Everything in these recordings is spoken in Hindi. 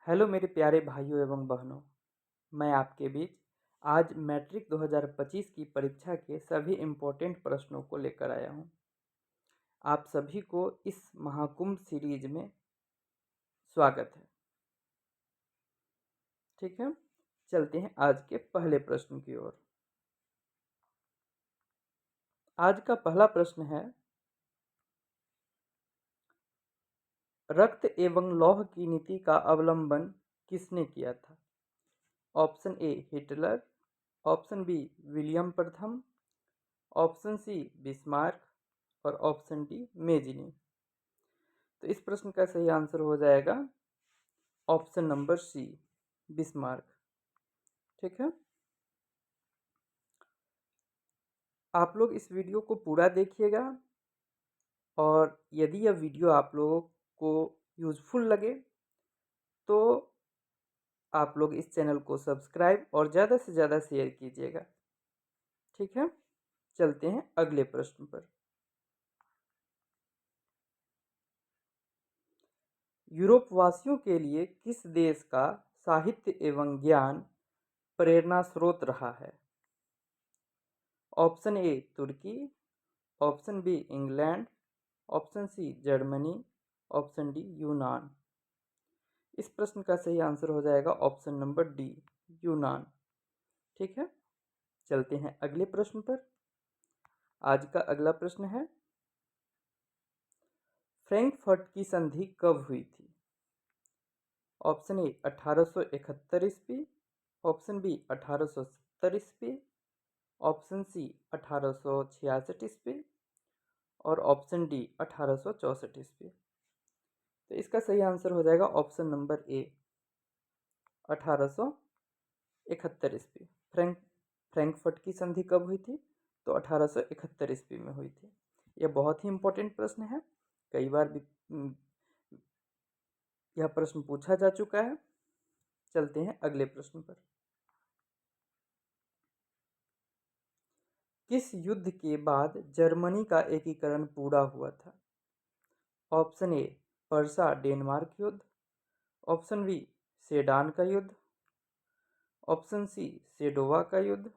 हेलो मेरे प्यारे भाइयों एवं बहनों। मैं आपके बीच आज मैट्रिक 2025 की परीक्षा के सभी इम्पोर्टेंट प्रश्नों को लेकर आया हूं। आप सभी को इस महाकुंभ सीरीज में स्वागत है। ठीक है, चलते हैं आज के पहले प्रश्न की ओर। आज का पहला प्रश्न है, रक्त एवं लौह की नीति का अवलंबन किसने किया था? Option A Hitler, option B William प्रथम, ऑप्शन सी बिस्मार्क और ऑप्शन डी मेजिनी। तो इस प्रश्न का सही आंसर हो जाएगा ऑप्शन नंबर सी बिस्मार्क। ठीक है, आप लोग इस वीडियो को पूरा देखिएगा और यदि यह वीडियो आप लोगों को यूजफुल लगे तो आप लोग इस चैनल को सब्सक्राइब और ज़्यादा से ज़्यादा शेयर कीजिएगा। ठीक है, चलते हैं अगले प्रश्न पर। यूरोप वासियों के लिए किस देश का साहित्य एवं ज्ञान प्रेरणा स्रोत रहा है? Option A Turki, option B England, option C Germany, option D यूनान। इस प्रश्न का सही आंसर हो जाएगा ऑप्शन नंबर डी यूनान। ठीक है, चलते हैं अगले प्रश्न पर। आज का अगला प्रश्न है, फ्रैंकफर्ट की संधि कब हुई थी? ऑप्शन ए 1871 ईस्वी, ऑप्शन बी 1870 ईस्वी, ऑप्शन सी 1866 ईस्वी और ऑप्शन डी 1864 ईस्वी। तो इसका सही आंसर हो जाएगा ऑप्शन नंबर ए 1871 ईस्वी। फ्रैंकफर्ट की संधि कब हुई थी? तो 1871 ईस्वी में हुई थी। यह बहुत ही इंपॉर्टेंट प्रश्न है, कई बार भी यह प्रश्न पूछा जा चुका है। चलते हैं अगले प्रश्न पर। किस युद्ध के बाद जर्मनी का एकीकरण पूरा हुआ था? ऑप्शन ए पर्सा डेनमार्क युद्ध, ऑप्शन बी सेडान का युद्ध, ऑप्शन सी सेडोवा का युद्ध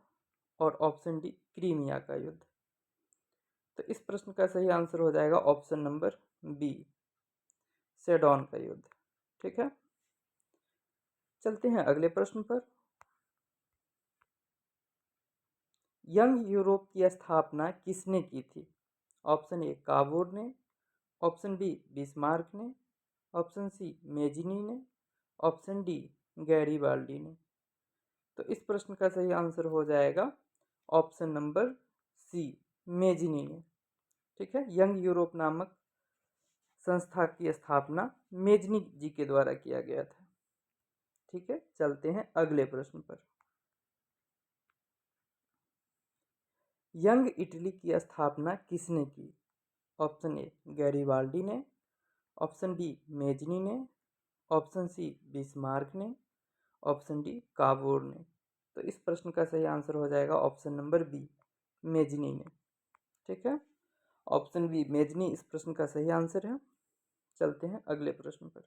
और ऑप्शन डी क्रीमिया का युद्ध। तो इस प्रश्न का सही आंसर हो जाएगा ऑप्शन नंबर बी सेडोन का युद्ध। ठीक है, चलते हैं अगले प्रश्न पर। यंग यूरोप की स्थापना किसने की थी? ऑप्शन ए काबूर ने, ऑप्शन बी बिस्मार्क ने, ऑप्शन सी मेजिनी ने, ऑप्शन डी गैरीबाल्डी ने। तो इस प्रश्न का सही आंसर हो जाएगा ऑप्शन नंबर सी मेजिनी ने। ठीक है, यंग यूरोप नामक संस्था की स्थापना मेजनी जी के द्वारा किया गया था। ठीक है, चलते हैं अगले प्रश्न पर। यंग इटली की स्थापना किसने की? ऑप्शन ए गैरीबाल्डी ने, ऑप्शन बी मेजनी ने, ऑप्शन सी बिस्मार्क ने, ऑप्शन डी काबूर ने। तो इस प्रश्न का सही आंसर हो जाएगा ऑप्शन नंबर बी मेजनी ने। ठीक है, ऑप्शन बी मेजनी इस प्रश्न का सही आंसर है। चलते हैं अगले प्रश्न पर।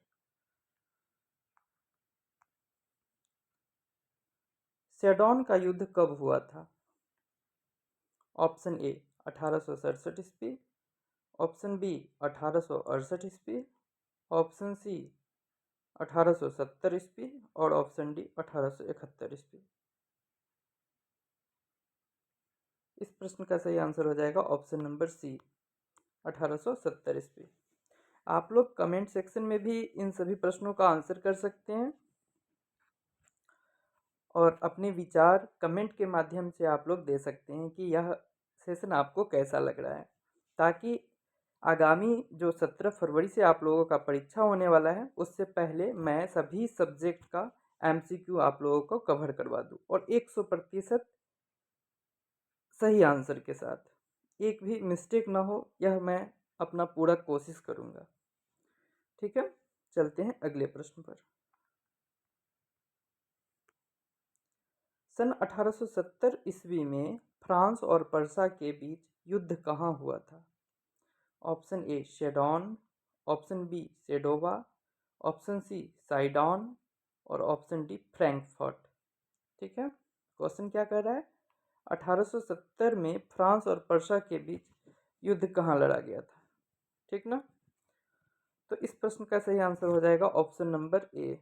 सेडोन का युद्ध कब हुआ था? ऑप्शन ए 1867 ईस्वी, ऑप्शन बी 1868 ईस्वी, ऑप्शन सी 1870 ईस्वी और ऑप्शन डी 1871 ईस्वी। इस प्रश्न का सही आंसर हो जाएगा ऑप्शन नंबर सी 1870 ईस्वी। आप लोग कमेंट सेक्शन में भी इन सभी प्रश्नों का आंसर कर सकते हैं और अपने विचार कमेंट के माध्यम से आप लोग दे सकते हैं कि यह सेशन आपको कैसा लग रहा है, ताकि आगामी जो 17 फरवरी से आप लोगों का परीक्षा होने वाला है उससे पहले मैं सभी सब्जेक्ट का एमसीक्यू आप लोगों को कवर करवा दूं और 100% सही आंसर के साथ, एक भी मिस्टेक ना हो, यह मैं अपना पूरा कोशिश करूंगा। ठीक है, चलते हैं अगले प्रश्न पर। सन 1870 ईस्वी में फ्रांस और पर्सा के बीच युद्ध कहाँ हुआ था? ऑप्शन ए शेडोन, option B Sadowa, option C Sedan और ऑप्शन डी फ्रैंकफर्ट। ठीक है, क्वेश्चन क्या कह रहा है, 1870 में फ्रांस और पर्शिया के बीच युद्ध कहाँ लड़ा गया था। ठीक ना, तो इस प्रश्न का सही आंसर हो जाएगा ऑप्शन नंबर ए,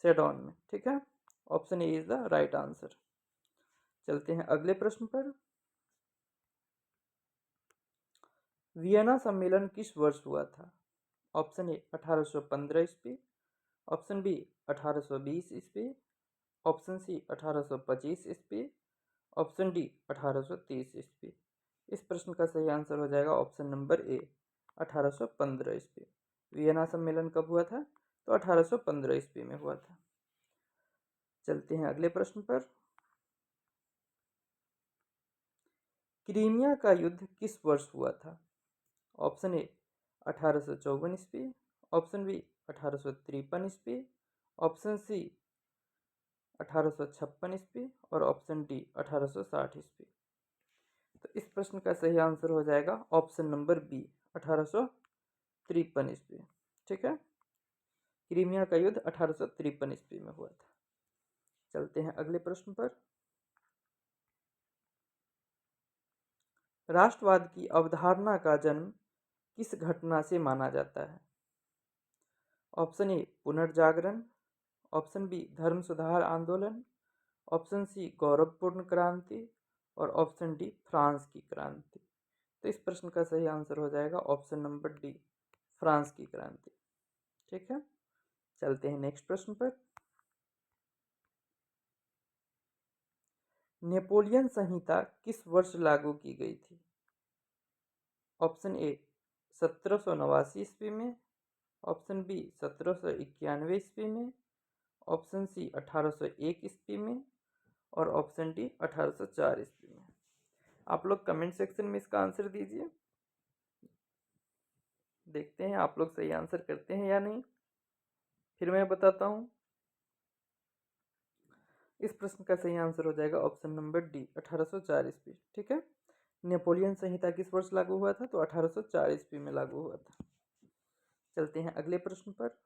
सेडोन में। ठीक है, option A is the right answer. चलते हैं अगले प्रश्न पर। वियना सम्मेलन किस वर्ष हुआ था। ऑप्शन ए 1815 ईस्वी, ऑप्शन बी 1820 ईस्वी, ऑप्शन सी 1825 ईस्वी, ऑप्शन डी 1830 ईस्वी। इस प्रश्न का सही आंसर हो जाएगा ऑप्शन नंबर ए, 1815 ईस्वी। वियना सम्मेलन कब हुआ था, तो 1815 ईस्वी में हुआ था। चलते हैं अगले प्रश्न पर। क्रीमिया का युद्ध किस वर्ष हुआ था। ऑप्शन ए 1854 ईस्वी, ऑप्शन बी 1853 ईस्वी, ऑप्शन सी 1856 ईस्वी और ऑप्शन डी 1860 ईस्वी। तो इस प्रश्न का सही आंसर हो जाएगा ऑप्शन नंबर बी, 1853 ईस्वी। ठीक है, क्रीमिया का युद्ध 1853 ईस्वी में हुआ था। चलते हैं अगले प्रश्न पर। राष्ट्रवाद की अवधारणा का जन्म किस घटना से माना जाता है। ऑप्शन ए पुनर्जागरण, ऑप्शन बी धर्म सुधार आंदोलन, ऑप्शन सी गौरवपूर्ण क्रांति और ऑप्शन डी फ्रांस की क्रांति। तो इस प्रश्न का सही आंसर हो जाएगा ऑप्शन नंबर डी, फ्रांस की क्रांति। ठीक है, चलते हैं नेक्स्ट प्रश्न पर। नेपोलियन संहिता किस वर्ष लागू की गई थी। ऑप्शन ए 1789 ईस्वी में, ऑप्शन बी 1791 ईस्वी में, ऑप्शन सी 1801 ईस्वी में और ऑप्शन डी 1804 ईस्वी में। आप लोग कमेंट सेक्शन में इसका आंसर दीजिए, देखते हैं आप लोग सही आंसर करते हैं या नहीं। फिर मैं बताता हूँ। इस प्रश्न का सही आंसर हो जाएगा ऑप्शन नंबर डी, 1804 ईस्वी। ठीक है, नेपोलियन संहिता किस वर्ष लागू हुआ था, तो 1804 ईस्वी में लागू हुआ था। चलते हैं अगले प्रश्न पर।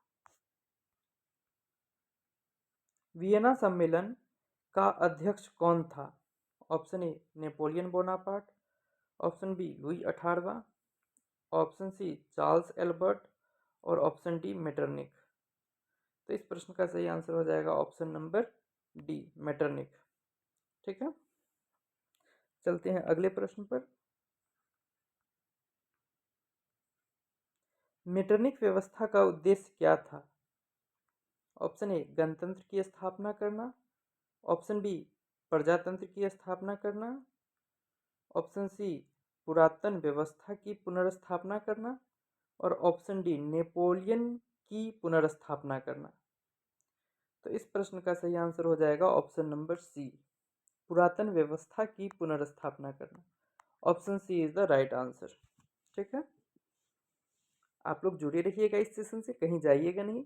वियना सम्मेलन का अध्यक्ष कौन था। Option A Napoleon Bonaparte, option B Louis 18वां, ऑप्शन सी चार्ल्स एल्बर्ट और ऑप्शन डी मेटरनिक। तो इस प्रश्न का सही आंसर हो जाएगा ऑप्शन नंबर डी, मेटरनिक। ठीक है, चलते हैं अगले प्रश्न पर। मेटरनिक व्यवस्था का उद्देश्य क्या था। ऑप्शन ए गणतंत्र की स्थापना करना, ऑप्शन बी प्रजातंत्र की स्थापना करना, ऑप्शन सी पुरातन व्यवस्था की पुनर्स्थापना करना और ऑप्शन डी नेपोलियन की पुनर्स्थापना करना। तो इस प्रश्न का सही आंसर हो जाएगा ऑप्शन नंबर सी, पुरातन व्यवस्था की पुनर्स्थापना करना। Option C is the right answer. ठीक है, आप लोग जुड़े रहिएगा इस सेशन से, कहीं जाइएगा नहीं।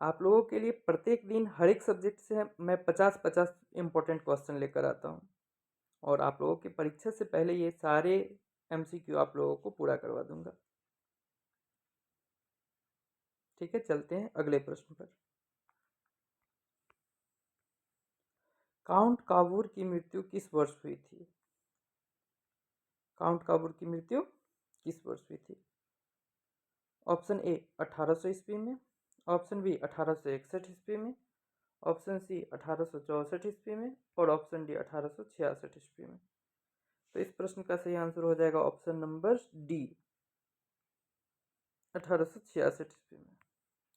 आप लोगों के लिए प्रत्येक दिन हर एक सब्जेक्ट से मैं 50-50 इंपॉर्टेंट क्वेश्चन लेकर आता हूँ और आप लोगों की परीक्षा से पहले ये सारे एमसीक्यू आप लोगों को पूरा करवा दूंगा। ठीक है, चलते हैं अगले प्रश्न पर। काउंट काबूर की मृत्यु किस वर्ष हुई थी। काउंट काबूर की मृत्यु किस वर्ष हुई थी। ऑप्शन ए 1800 ईस्वी में, ऑप्शन बी 1861 ईस्वी में, ऑप्शन सी 1864 ईस्वी में और ऑप्शन डी 1866 ईस्वी में। तो इस प्रश्न का सही आंसर हो जाएगा ऑप्शन नंबर डी, 1866 ईस्वी में।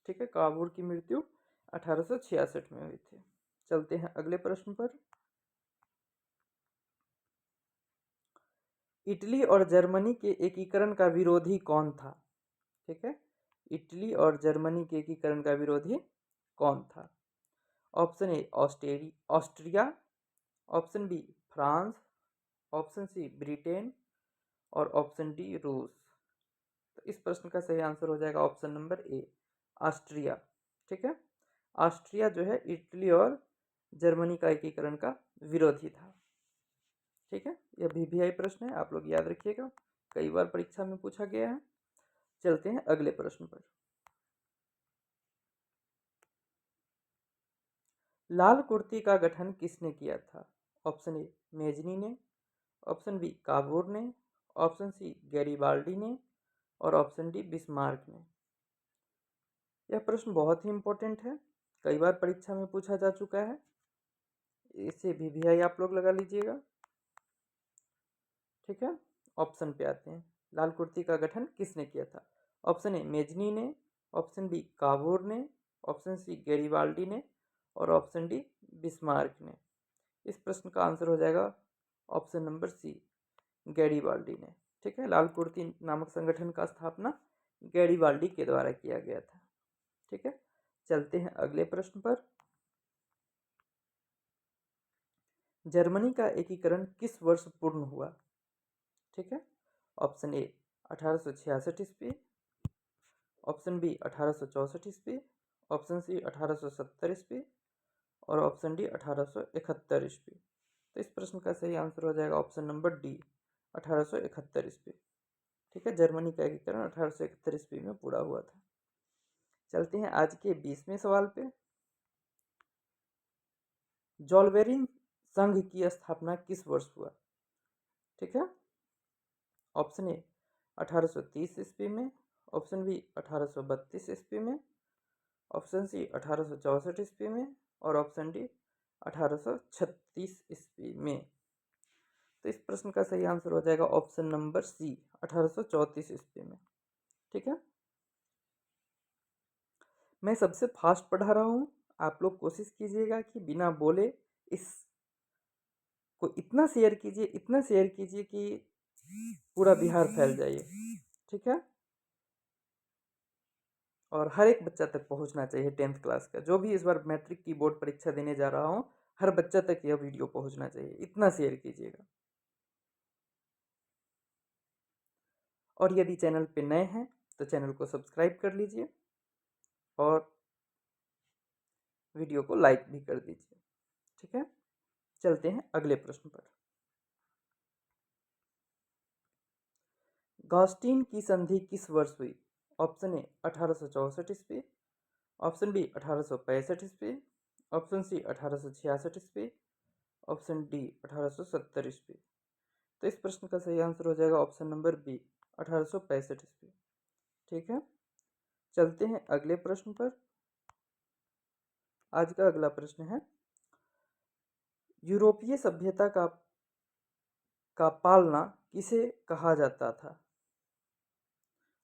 ठीक है, काबूर की मृत्यु 1866 में हुई थी। चलते हैं अगले प्रश्न पर। इटली और जर्मनी के एकीकरण का विरोधी कौन था। ठीक है, इटली और जर्मनी के एकीकरण का विरोधी कौन था। Option A Austria, option B France, option C Britain और ऑप्शन डी रूस। तो इस प्रश्न का सही आंसर हो जाएगा ऑप्शन नंबर ए, ऑस्ट्रिया। ठीक है, ऑस्ट्रिया जो है इटली और जर्मनी का एकीकरण का विरोधी था। ठीक है, यह वीवीआई प्रश्न है, आप लोग याद रखिएगा, कई बार परीक्षा में पूछा गया है। चलते हैं अगले प्रश्न पर। लाल कुर्ती का गठन किसने किया था? ऑप्शन ए मेजनी ने, ऑप्शन बी काबूर ने, ऑप्शन सी गैरीबाल्डी ने और ऑप्शन डी बिस्मार्क ने। यह प्रश्न बहुत ही इंपॉर्टेंट है, कई बार परीक्षा में पूछा जा चुका है। इसे वीवीआई आप लोग लगा लीजिएगा। ठीक है, ऑप्शन पे आते हैं। लाल कुर्ती का गठन किसने किया था? ऑप्शन ए मेजनी ने, ऑप्शन बी काबूर ने, ऑप्शन सी गैरीबाल्डी ने और ऑप्शन डी बिस्मार्क ने। इस प्रश्न का आंसर हो जाएगा ऑप्शन नंबर सी, गैरीबाल्डी ने। ठीक है, लाल कुर्ती नामक संगठन का स्थापना गैरीबाल्डी के द्वारा किया गया था। ठीक है, चलते हैं अगले प्रश्न पर। जर्मनी का एकीकरण किस वर्ष पूर्ण हुआ? ठीक है, ऑप्शन ए 1866 ईस्वी, ऑप्शन बी 1864 ईस्वी, ऑप्शन सी 1870 ईस्वी और ऑप्शन डी 1871 ईस्वी। तो इस प्रश्न का सही आंसर हो जाएगा ऑप्शन नंबर डी, 1871 ईस्वी। ठीक है, जर्मनी का एकीकरण 1871 ईस्वी में पूरा हुआ था। चलते हैं आज के 20वें सवाल पे। जॉलबेरिन संघ की स्थापना किस वर्ष हुआ? ठीक है, ऑप्शन ए 1830 ईस्वी में, ऑप्शन बी 1832 ईस्वी में, ऑप्शन सी 1864 ईस्वी में और ऑप्शन डी 1836 ईस्वी में। तो इस प्रश्न का सही आंसर हो जाएगा ऑप्शन नंबर सी, 1834 ईस्वी में। ठीक है, मैं सबसे फास्ट पढ़ा रहा हूँ, आप लोग कोशिश कीजिएगा कि बिना बोले इस को इतना शेयर कीजिए, इतना शेयर कीजिए कि पूरा बिहार फैल जाइए। ठीक है, और हर एक बच्चा तक पहुंचना चाहिए। 10th क्लास का जो भी इस बार मैट्रिक की बोर्ड परीक्षा देने जा रहा हूँ, हर बच्चा तक यह वीडियो पहुंचना चाहिए, इतना शेयर कीजिएगा। और यदि चैनल पे नए हैं तो चैनल को सब्सक्राइब कर लीजिए और वीडियो को लाइक भी कर दीजिए। ठीक है, चलते हैं अगले प्रश्न पर। गॉस्टीन की संधि किस वर्ष हुई? ऑप्शन ए 1864 ईस्वी, ऑप्शन बी 1865 ईस्वी, ऑप्शन सी 1866 ईस्वी, ऑप्शन डी 1870 ईस्वी। तो इस प्रश्न का सही आंसर हो जाएगा ऑप्शन नंबर बी, 1865 ईस्वी। ठीक है, चलते हैं अगले प्रश्न पर। आज का अगला प्रश्न है, यूरोपीय सभ्यता का पालना किसे कहा जाता था?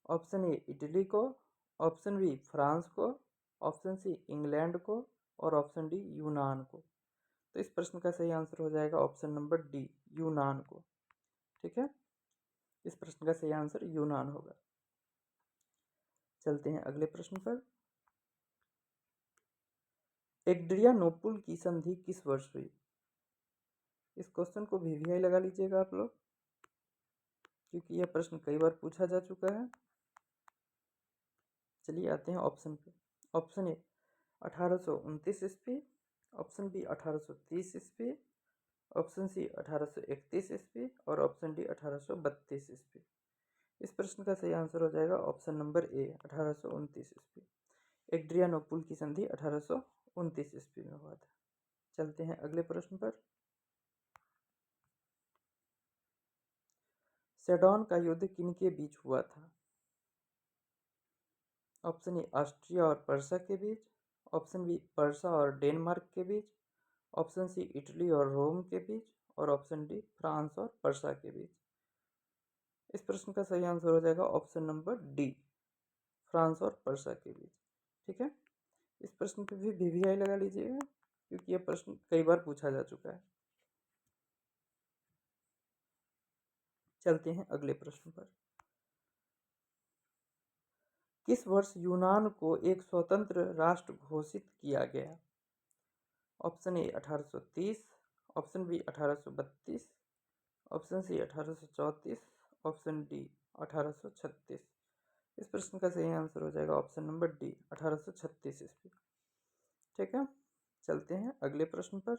ऑप्शन ए इटली को, ऑप्शन बी फ्रांस को, ऑप्शन सी इंग्लैंड को और ऑप्शन डी यूनान को। तो इस प्रश्न का सही आंसर हो जाएगा ऑप्शन नंबर डी, यूनान को। ठीक है, इस प्रश्न का सही आंसर यूनान होगा। चलते हैं अगले प्रश्न पर। एड्रियानोपुल की संधि किस वर्ष हुई? इस क्वेश्चन को वीवीआई लगा लीजिएगा आप लोग, क्योंकि यह प्रश्न कई बार पूछा जा चुका है। चलिए आते हैं ऑप्शन पे। ऑप्शन ए 1829 ईस्वी, ऑप्शन बी 1830 ईस्वी, ऑप्शन सी 1831 ईस्वी और ऑप्शन डी 1832 ईस्वी। इस प्रश्न का सही आंसर हो जाएगा ऑप्शन नंबर ए, 1829 ईस्वी। एड्रियानोपुल की संधि 1829 ईस्वी में हुआ था। चलते हैं अगले प्रश्न पर। सेडोन का युद्ध किनके बीच हुआ था? ऑप्शन ए ऑस्ट्रिया और पर्सा के बीच, ऑप्शन बी पर्सा और डेनमार्क के बीच, ऑप्शन सी इटली और रोम के बीच और ऑप्शन डी फ्रांस और पर्सा के बीच। इस प्रश्न का सही आंसर हो जाएगा ऑप्शन नंबर डी, फ्रांस और पर्सा के बीच। ठीक है, इस प्रश्न पे भी वीवीआई लगा लीजिएगा, क्योंकि यह प्रश्न कई बार पूछा जा चुका है। चलते हैं अगले प्रश्न पर। किस वर्ष यूनान को एक स्वतंत्र राष्ट्र घोषित किया गया? Option A 1830, option B 1832, option C 1834, option D 1836। इस प्रश्न का सही आंसर हो जाएगा ऑप्शन नंबर डी, 1836 ईस्वी। ठीक है, चलते हैं अगले प्रश्न पर।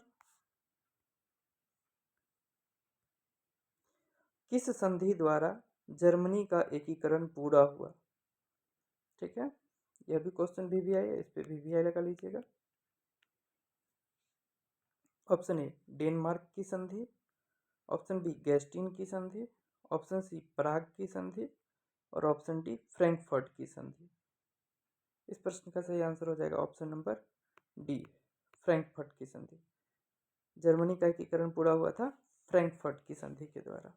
किस संधि द्वारा जर्मनी का एकीकरण पूरा हुआ? ठीक है, यह भी क्वेश्चन वीवीआई है, इस पे वीवीआई लगा लीजिएगा। ऑप्शन ए डेनमार्क की संधि, ऑप्शन बी गैस्टीन की संधि, ऑप्शन सी प्राग की संधि और ऑप्शन डी फ्रैंकफर्ट की संधि। इस प्रश्न का सही आंसर हो जाएगा ऑप्शन नंबर डी, फ्रैंकफर्ट की संधि। जर्मनी का एकीकरण पूरा हुआ था फ्रैंकफर्ट की संधि के द्वारा।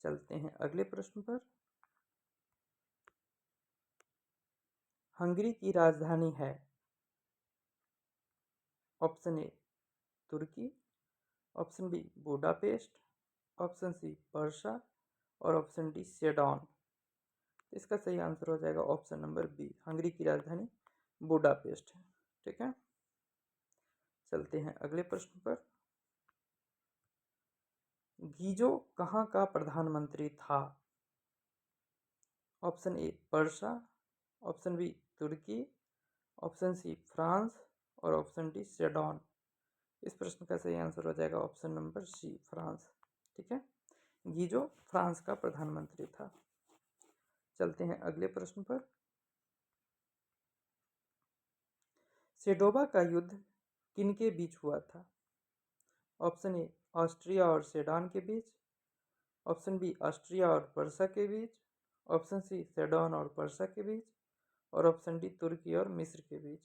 चलते हैं अगले प्रश्न पर। हंगरी की राजधानी है? Option A Turki, option B Budapest, option C Warsaw और ऑप्शन डी सेडॉन। इसका सही आंसर हो जाएगा ऑप्शन नंबर बी, हंगरी की राजधानी बुडापेस्ट है। ठीक है, चलते हैं अगले प्रश्न पर। गीजो कहाँ का प्रधानमंत्री था? Option A Warsaw, option B Turkey, option C France और ऑप्शन डी सेडॉन। इस प्रश्न का सही आंसर हो जाएगा ऑप्शन नंबर सी, फ्रांस। ठीक है, गीजो फ्रांस का प्रधानमंत्री था। चलते हैं अगले प्रश्न पर। सेडोवा का युद्ध किनके बीच हुआ था? ऑप्शन ए ऑस्ट्रिया और सेडॉन के बीच, ऑप्शन बी ऑस्ट्रिया और पर्सा के बीच, ऑप्शन सी सेडॉन और पर्सा के बीच और ऑप्शन डी तुर्की और मिस्र के बीच।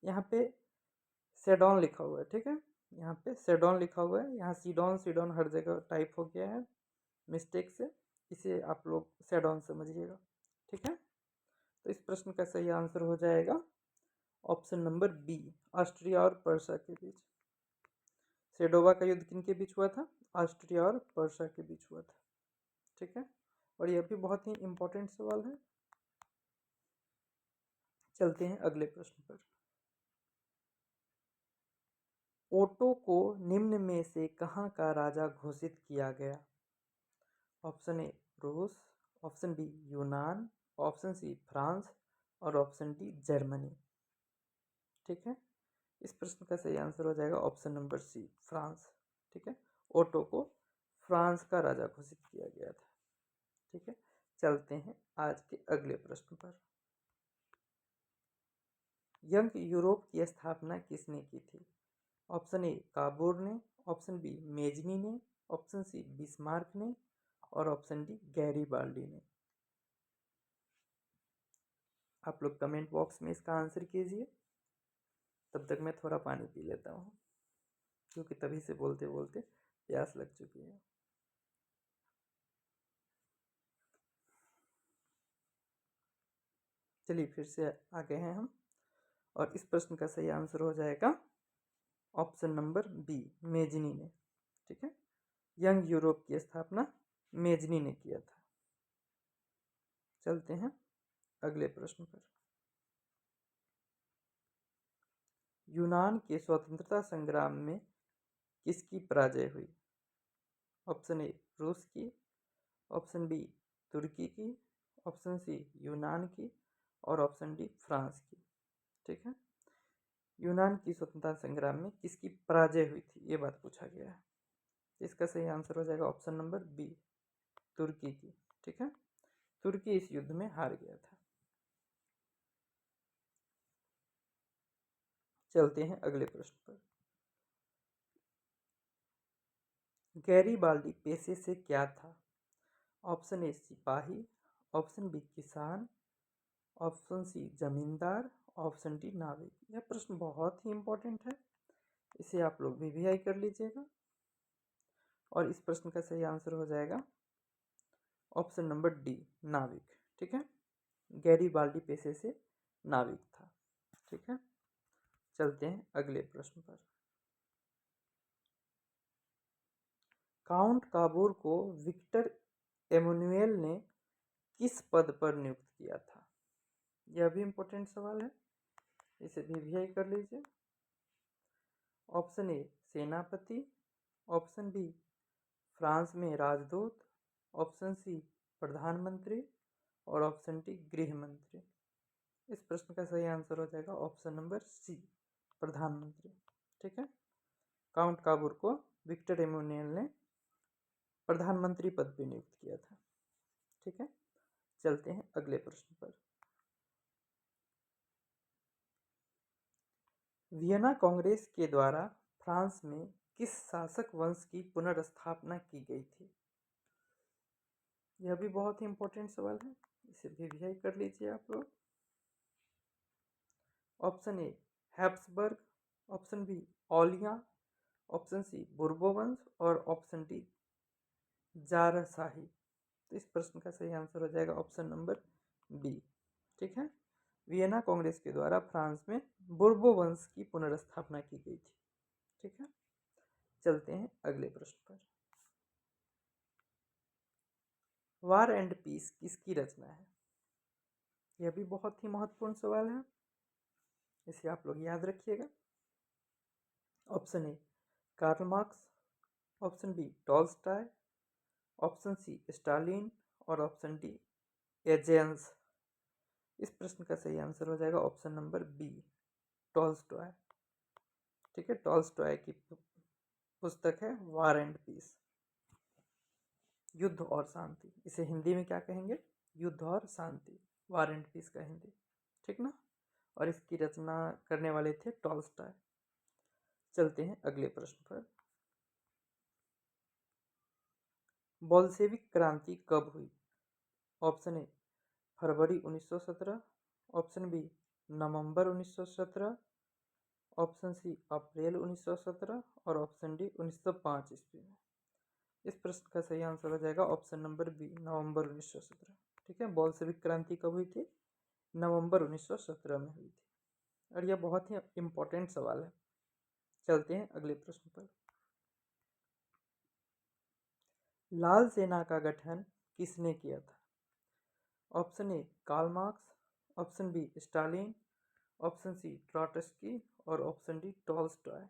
यहाँ पे सेडॉन लिखा हुआ है। ठीक है, यहाँ पे सेडॉन लिखा हुआ है, यहाँ सीडॉन सीडॉन हर जगह टाइप हो गया है मिस्टेक से, इसे आप लोग सेडॉन समझिएगा। ठीक है, तो इस प्रश्न का सही आंसर हो जाएगा ऑप्शन नंबर बी, ऑस्ट्रिया और पर्सा के बीच। सेडोवा का युद्ध किनके बीच हुआ था? ऑस्ट्रिया और पर्सा के बीच हुआ था। ठीक है, और यह भी बहुत ही इंपॉर्टेंट सवाल है। चलते हैं अगले प्रश्न पर। ओटो को निम्न में से कहाँ का राजा घोषित किया गया? ऑप्शन ए रूस, ऑप्शन बी यूनान, ऑप्शन सी फ्रांस और ऑप्शन डी जर्मनी। ठीक है, इस प्रश्न का सही आंसर हो जाएगा ऑप्शन नंबर सी, फ्रांस। ठीक है, ओटो को फ्रांस का राजा घोषित किया गया था। ठीक है, चलते हैं आज के अगले प्रश्न पर। यंग यूरोप की स्थापना किसने की थी? ऑप्शन ए काबोर ने, ऑप्शन बी मेजनी ने, ऑप्शन सी बिस्मार्क ने और ऑप्शन डी गैरीबाल्डी ने। आप लोग कमेंट बॉक्स में इसका आंसर कीजिए। तब तक मैं थोड़ा पानी पी लेता हूँ, क्योंकि तभी से बोलते बोलते प्यास लग चुकी है। चलिए फिर से आ गए हैं हम, और इस प्रश्न का सही आंसर हो जाएगा ऑप्शन नंबर बी, मेजनी ने। ठीक है, यंग यूरोप की स्थापना मेजनी ने किया था। चलते हैं अगले प्रश्न पर। यूनान के स्वतंत्रता संग्राम में किसकी पराजय हुई? ऑप्शन ए रूस की, ऑप्शन बी तुर्की की, ऑप्शन सी यूनान की और ऑप्शन डी फ्रांस की। ठीक है, यूनान की स्वतंत्रता संग्राम में किसकी पराजय हुई थी, ये बात पूछा गया है। इसका सही आंसर हो जाएगा ऑप्शन नंबर बी, तुर्की की। ठीक है, तुर्की इस युद्ध में हार गया था। चलते हैं अगले प्रश्न पर। गैरीबाल्डी पेशे से क्या था? ऑप्शन ए सिपाही, ऑप्शन बी किसान, ऑप्शन सी जमींदार, ऑप्शन डी नाविक। यह प्रश्न बहुत ही इंपॉर्टेंट है, इसे आप लोग वीवीआई कर लीजिएगा। और इस प्रश्न का सही आंसर हो जाएगा ऑप्शन नंबर डी, नाविक। ठीक है, गैरीबाल्डी पेशे से नाविक था। ठीक है, चलते हैं अगले प्रश्न पर। काउंट काबूर को विक्टर एमुनुएल ने किस पद पर नियुक्त किया था? यह भी इंपॉर्टेंट सवाल है, इसे वीवीआई कर लीजिए। ऑप्शन ए सेनापति, ऑप्शन बी फ्रांस में राजदूत, ऑप्शन सी प्रधानमंत्री और ऑप्शन डी गृह मंत्री। इस प्रश्न का सही आंसर हो जाएगा ऑप्शन नंबर सी, प्रधानमंत्री। ठीक है, काउंट काबूर को विक्टर एमुनुएल ने प्रधानमंत्री पद पर नियुक्त किया था। ठीक है, चलते हैं अगले प्रश्न पर। वियना कांग्रेस के द्वारा फ्रांस में किस शासक वंश की पुनर्स्थापना की गई थी? यह भी बहुत ही इंपॉर्टेंट सवाल है, इसे भी रिवाइज कर लीजिए आप लोग। Option A Habsburg, option B ऑलिया, ऑप्शन सी बुर्बो वंश और ऑप्शन डी जारशाही। तो इस प्रश्न का सही आंसर हो जाएगा ऑप्शन नंबर बी। ठीक है, वियना कांग्रेस के द्वारा फ्रांस में बुर्बो वंश की पुनर्स्थापना की गई थी। ठीक है, चलते हैं अगले प्रश्न पर। वार एंड पीस किसकी रचना है? यह भी बहुत ही महत्वपूर्ण सवाल है, इसे आप लोग याद रखिएगा। Option A Karl Marx, option B Tolstoy, option C Stalin और ऑप्शन डी एजेंस। इस प्रश्न का सही आंसर हो जाएगा ऑप्शन नंबर बी टॉल्स्टॉय। ठीक है, टॉल्स्टॉय की पुस्तक है वार एंड पीस, युद्ध और शांति। इसे हिंदी में क्या कहेंगे? युद्ध और शांति, वार एंड पीस का हिंदी। ठीक ना, और इसकी रचना करने वाले थे टॉल्स्टॉय। चलते हैं अगले प्रश्न पर। बोल्शेविक क्रांति कब हुई? ऑप्शन ए फरवरी 1917, option B November 1917, option C April 1917 और ऑप्शन डी 1905 ईस्वी में। इस प्रश्न का सही आंसर हो जाएगा ऑप्शन नंबर बी नवंबर 1917। ठीक है, बोल्शेविक क्रांति कब हुई थी? नवंबर 1917 में हुई थी, और यह बहुत ही इंपॉर्टेंट सवाल है। चलते हैं अगले प्रश्न पर। लाल सेना का गठन किसने किया था? Option A Karl Marx, option B Stalin, option C Trotsky और ऑप्शन डी टॉल्स्टॉय।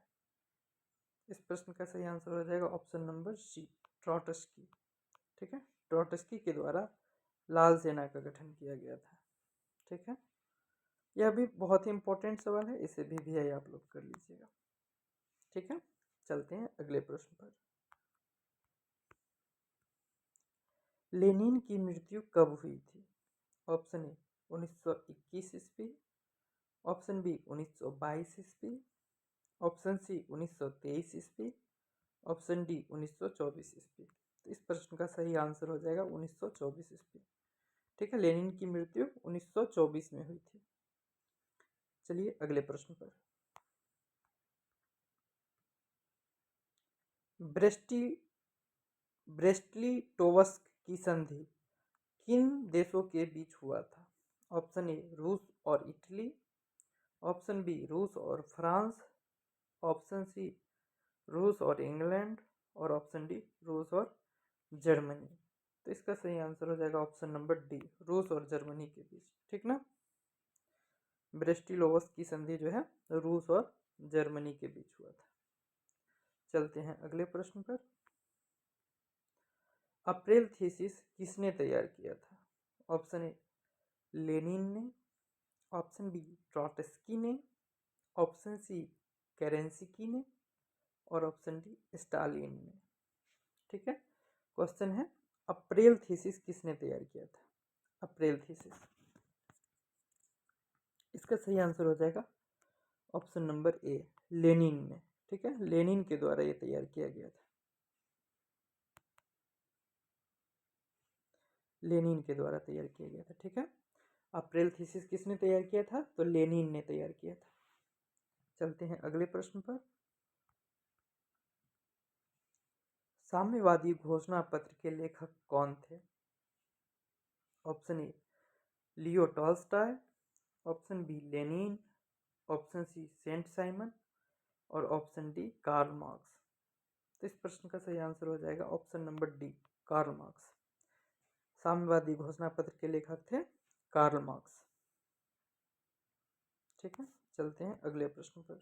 इस प्रश्न का सही आंसर हो जाएगा ऑप्शन नंबर सी ट्रॉट्स्की। ठीक है, ट्रॉट्स्की के द्वारा लाल सेना का गठन किया गया था। ठीक है, यह भी बहुत ही इंपॉर्टेंट सवाल है, इसे भी आप लोग कर लीजिएगा। ठीक है, चलते हैं अगले प्रश्न पर। लेनिन की मृत्यु कब हुई थी? ऑप्शन ए 1921 ईस्वी, ऑप्शन बी 1922 ईस्वी, ऑप्शन सी 1923 ईस्वी, ऑप्शन डी 1924 ईस्वी। तो इस प्रश्न का सही आंसर हो जाएगा 1924 ईस्वी। ठीक है, लेनिन की मृत्यु 1924 में हुई थी। चलिए अगले प्रश्न पर। ब्रेस्टलिटोवस्क की संधि किन देशों के बीच हुआ था? ऑप्शन ए रूस और इटली, ऑप्शन बी रूस और फ्रांस, ऑप्शन सी रूस और इंग्लैंड और ऑप्शन डी रूस और जर्मनी। तो इसका सही आंसर हो जाएगा ऑप्शन नंबर डी रूस और जर्मनी के बीच। ठीक ना, ब्रेस्टिलोवस्क की संधि जो है रूस और जर्मनी के बीच हुआ था। चलते हैं अगले प्रश्न पर। अप्रैल थीसिस किसने तैयार किया था? ऑप्शन ए लेनिन ने, ऑप्शन बी ट्रॉट्स्की ने, ऑप्शन सी केरेंस्की ने और ऑप्शन डी स्टालिन ने। ठीक है, क्वेश्चन है अप्रैल थीसिस किसने तैयार किया था? अप्रैल थीसिस, इसका सही आंसर हो जाएगा ऑप्शन नंबर ए लेनिन ने। ठीक है, लेनिन के द्वारा ये तैयार किया गया था, लेनिन के द्वारा तैयार किया गया था। ठीक है, अप्रैल थीसिस किसने तैयार किया था? तो लेनिन ने तैयार किया था। चलते हैं अगले प्रश्न पर। साम्यवादी घोषणा पत्र के लेखक कौन थे? Option A Leo Tolstoy, option B Lenin, option C Saint Simon और ऑप्शन डी कार्ल मार्क्स। तो इस प्रश्न का सही आंसर हो जाएगा option number D Karl Marx. साम्यवादी घोषणा पत्र के लेखक थे कार्ल मार्क्स। ठीक है, चलते हैं अगले प्रश्न पर।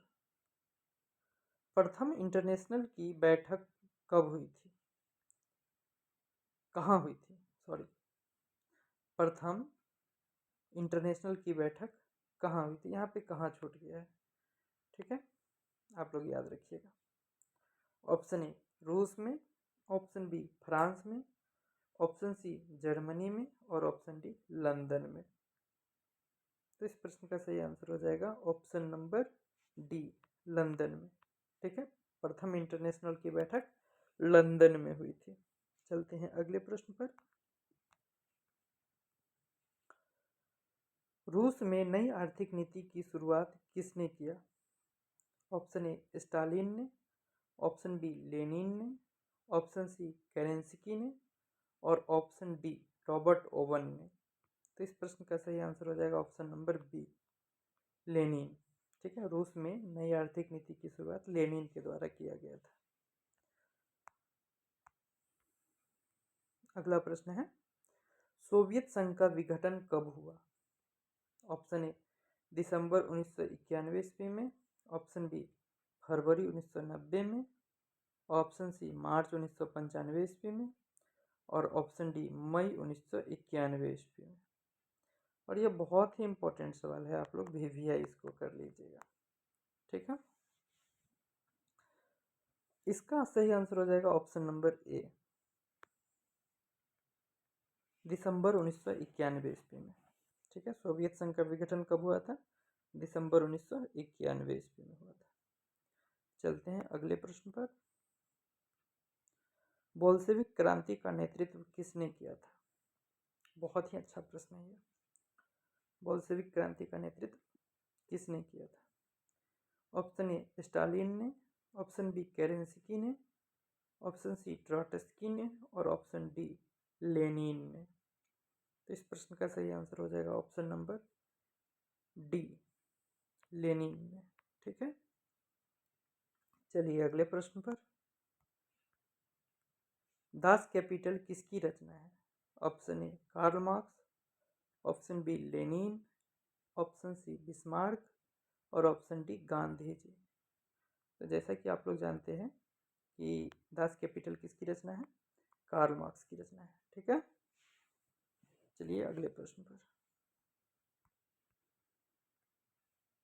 प्रथम इंटरनेशनल की बैठक कब हुई थी? कहाँ हुई थी? सॉरी, प्रथम इंटरनेशनल की बैठक कहाँ हुई थी? यहाँ पे कहाँ छूट गया है। ठीक है, आप लोग याद रखिएगा। ऑप्शन ए रूस में, ऑप्शन बी फ्रांस में, ऑप्शन सी जर्मनी में और ऑप्शन डी लंदन में। तो इस प्रश्न का सही आंसर हो जाएगा ऑप्शन नंबर डी लंदन में। ठीक है, प्रथम इंटरनेशनल की बैठक लंदन में हुई थी। चलते हैं अगले प्रश्न पर। रूस में नई आर्थिक नीति की शुरुआत किसने किया? ऑप्शन ए स्टालिन ने, ऑप्शन बी लेनिन ने, ऑप्शन सी केरेंस्की ने और ऑप्शन डी रॉबर्ट ओवन ने। तो इस प्रश्न का सही आंसर हो जाएगा ऑप्शन नंबर बी लेनिन। ठीक है, रूस में नई आर्थिक नीति की शुरुआत लेनिन के द्वारा किया गया था। अगला प्रश्न है, सोवियत संघ का विघटन कब हुआ? ऑप्शन ए दिसंबर 1991 ईस्वी में, ऑप्शन बी फरवरी 1990 में, ऑप्शन सी मार्च 1995 ईस्वी में और ऑप्शन डी मई 1991 ईस्वी में। और यह बहुत ही इंपॉर्टेंट सवाल है, आप लोग वीवीआई इसको कर लीजिएगा। ठीक है, इसका सही आंसर हो जाएगा ऑप्शन नंबर ए दिसंबर 1991 ईस्वी में। ठीक है, सोवियत संघ का विघटन कब हुआ था? दिसंबर 1991 ईस्वी में हुआ था। चलते हैं अगले प्रश्न पर। बोल्शेविक क्रांति का नेतृत्व किसने किया था? बहुत ही अच्छा प्रश्न है ये। बोल्शेविक क्रांति का नेतृत्व किसने किया था? ऑप्शन ए स्टालिन ने, ऑप्शन बी केरेंस्की ने, ऑप्शन सी ट्रॉट्स्की ने और ऑप्शन डी लेनिन ने। तो इस प्रश्न का सही आंसर हो जाएगा ऑप्शन नंबर डी लेनिन ने। ठीक है, चलिए अगले प्रश्न पर। दास कैपिटल किसकी रचना है? Option A Karl Marx, option B Lenin, option C Bismarck और ऑप्शन डी गांधी जी। तो जैसा कि आप लोग जानते हैं कि दास कैपिटल किसकी रचना है? कार्ल मार्क्स की रचना है। ठीक है, चलिए अगले प्रश्न पर।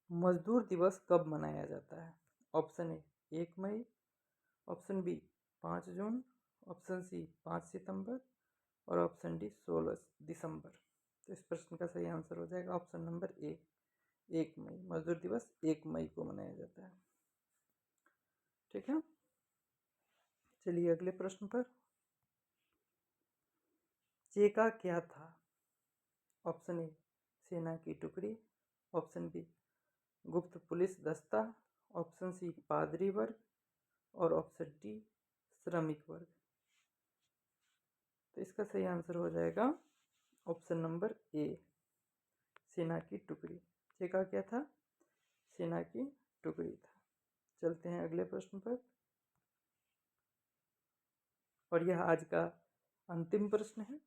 मजदूर दिवस कब मनाया जाता है? ऑप्शन ए 1 मई, ऑप्शन बी 5 जून, ऑप्शन सी 5 सितंबर और ऑप्शन डी 16 दिसंबर। तो इस प्रश्न का सही आंसर हो जाएगा ऑप्शन नंबर ए 1 मई। मजदूर दिवस 1 मई को मनाया जाता है। ठीक है, चलिए अगले प्रश्न पर। चेका क्या था? ऑप्शन ए सेना की टुकड़ी, ऑप्शन बी गुप्त पुलिस दस्ता, ऑप्शन सी पादरी वर्ग और ऑप्शन डी श्रमिक वर्ग। तो इसका सही आंसर हो जाएगा ऑप्शन नंबर ए सेना की टुकड़ी। चेका क्या था? सेना की टुकड़ी था। चलते हैं अगले प्रश्न पर। और यह आज का अंतिम प्रश्न है।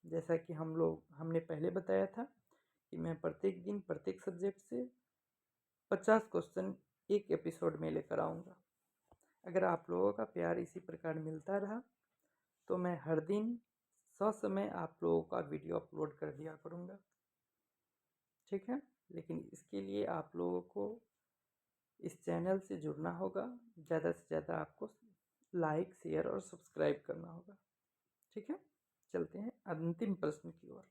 जैसा कि हमने पहले बताया था कि मैं प्रत्येक दिन प्रत्येक सब्जेक्ट से 50 क्वेश्चन एक एपिसोड में लेकर आऊँगा। अगर आप लोगों का प्यार इसी प्रकार मिलता रहा तो मैं हर दिन ससमय आप लोगों का वीडियो अपलोड कर दिया करूँगा। ठीक है, लेकिन इसके लिए आप लोगों को इस चैनल से जुड़ना होगा। ज़्यादा से ज़्यादा आपको लाइक शेयर और सब्सक्राइब करना होगा। ठीक है, चलते हैं अंतिम प्रश्न की ओर।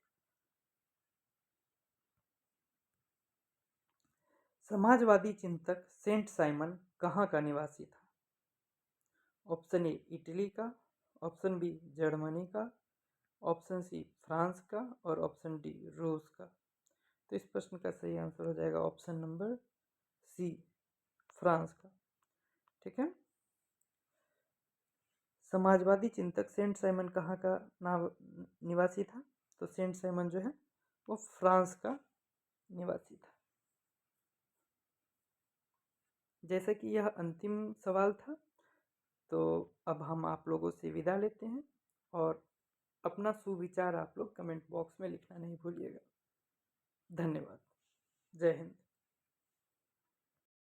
समाजवादी चिंतक सेंट साइमन कहाँ का निवासी था? ऑप्शन ए इटली का, ऑप्शन बी जर्मनी का, ऑप्शन सी फ्रांस का और ऑप्शन डी रूस का। तो इस प्रश्न का सही आंसर हो जाएगा ऑप्शन नंबर सी फ्रांस का। ठीक है, समाजवादी चिंतक सेंट साइमन कहाँ का निवासी था? तो सेंट साइमन जो है वो फ्रांस का निवासी था। जैसा कि यह अंतिम सवाल था, तो अब हम आप लोगों से विदा लेते हैं और अपना सुविचार आप लोग कमेंट बॉक्स में लिखना नहीं भूलिएगा। धन्यवाद। जय हिंद।